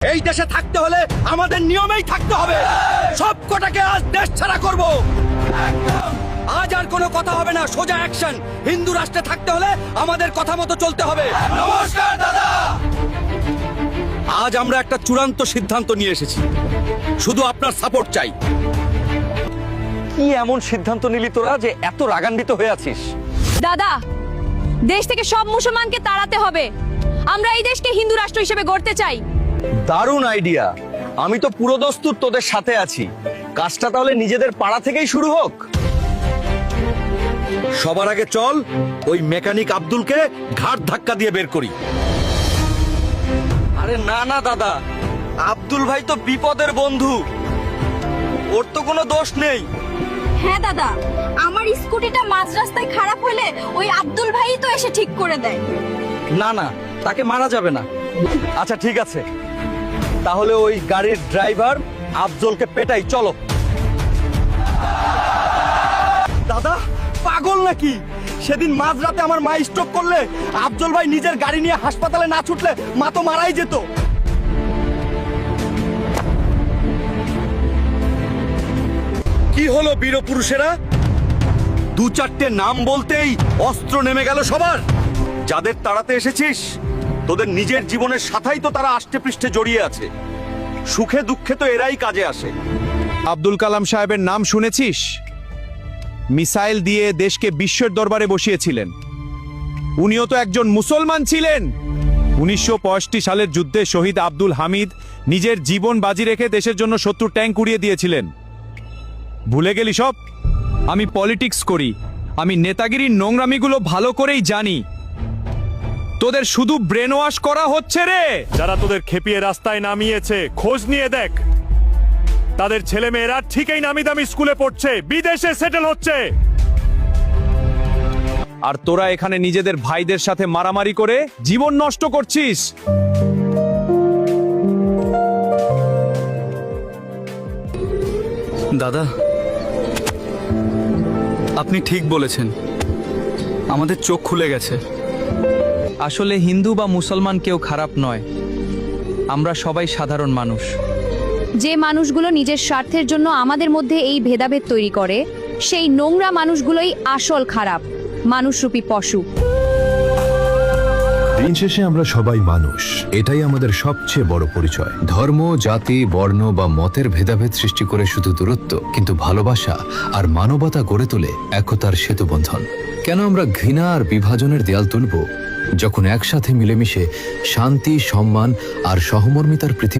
এই দেশে থাকতে হলে আমাদের নিয়মেই থাকতে হবে। সব কটাকে আজ দেশ ছাড়া করব। আজ আর কোনো কথা হবে না, সোজা অ্যাকশন। হিন্দু রাষ্ট্রে থাকতে হলে আমাদের কথা মতো চলতে হবে। নমস্কার দাদা। আজ আমরা একটা চূড়ান্ত সিদ্ধান্ত নিয়ে এসেছি, শুধু আপনার সাপোর্ট চাই। কি এমন সিদ্ধান্ত নিলি তোরা যে এত রাগান্বিত হয়ে আছিস? দাদা, দেশ থেকে সব মুসলমানকে তাড়াতে হবে। আমরা এই দেশকে হিন্দু রাষ্ট্র হিসেবে গড়তে চাই। দারুণ আইডিয়া। আমি তো পুরো দস্তুর তোদের সাথে আছি। কাজটা তাহলে নিজেদের পাড়া থেকেই শুরু হোক। সবার আগে চল ওই মেকানিক আব্দুলকে ঘাট ধাক্কা দিয়ে বের করি। আরে না না দাদা, আব্দুল ভাই তো বিপদের বন্ধু, ওর তো কোনো দোষ নেই। হ্যাঁ দাদা, আমার স্কুটিটা মাঝ রাস্তায় খারাপ হলে ওই আব্দুল ভাই তো এসে ঠিক করে দেয়। না না, তাকে মারা যাবে না। আচ্ছা ঠিক আছে, তাহলে ওই গাড়ির ড্রাইভার আফজলকে পেটাই, চলো। দাদা পাগল নাকি? সেদিন মাঝরাতে আমার মা স্ট্রোক করলে আফজল ভাই নিজের গাড়ি নিয়ে হাসপাতালে না ছুটলে মা তো মারাই যেত। কি হলো বীর পুরুষেরা? দু চারটে নাম বলতেই অস্ত্র নেমে গেল সবার। যাদের তাড়াতে এসেছিস, তোদের নিজের জীবনের সাথেই তো তারা আষ্টে পৃষ্ঠে জড়িয়ে আছে। সুখে দুঃখে তো এরাই কাজে আসে। আব্দুল কালাম সাহেবের নাম শুনেছিস? মিসাইল দিয়ে দেশকে বিশ্বের দরবারে বসিয়েছিলেন। উনিও তো একজন মুসলমান ছিলেন। 1965 সালের যুদ্ধে শহীদ আব্দুল হামিদ নিজের জীবন বাজি রেখে দেশের জন্য 70 ট্যাঙ্ক উড়িয়ে দিয়েছিলেন। ভুলে গেলি সব? আমি পলিটিক্স করি, আমি নেতাগিরির নোংরামিগুলো ভালো করেই জানি। তোদের শুধু ব্রেন ওয়াশ করা হচ্ছে রে। যারা তোদের খেপিয়ে রাস্তায় নামিয়েছে, খোঁজ নিয়ে দেখ। তাদের ছেলেমেয়েরা ঠিকই নামি দামি স্কুলে পড়ছে, বিদেশে সেটেল হচ্ছে। আর তোরা এখানে নিজেদের ভাইদের সাথে মারামারি করে জীবন নষ্ট করছিস। দাদা, আপনি ঠিক বলেছেন, আমাদের চোখ খুলে গেছে। আসলে হিন্দু বা মুসলমান কেউ খারাপ নয়, আমরা সবাই সাধারণ মানুষ। যে মানুষগুলো নিজের স্বার্থের জন্য আমাদের মধ্যে এই ভেদাভেদ তৈরি করে, সেই নোংরা মানুষগুলোই আসল খারাপ, মানুষরূপী পশু। দিন শেষে আমরা সবাই মানুষ, এটাই আমাদের সবচেয়ে বড় পরিচয়। ধর্ম, জাতি, বর্ণ বা মতের ভেদাভেদ সৃষ্টি করে শুধু দূরত্ব, কিন্তু ভালোবাসা আর মানবতা গড়ে তোলে একতার সেতুবন্ধন। কেন আমরা ঘৃণা আর বিভাজনের দেয়াল তুলব, যখন একসাথে মিলেমিশে শান্তি, সম্মান আর সহমর্মিতার পৃথিবী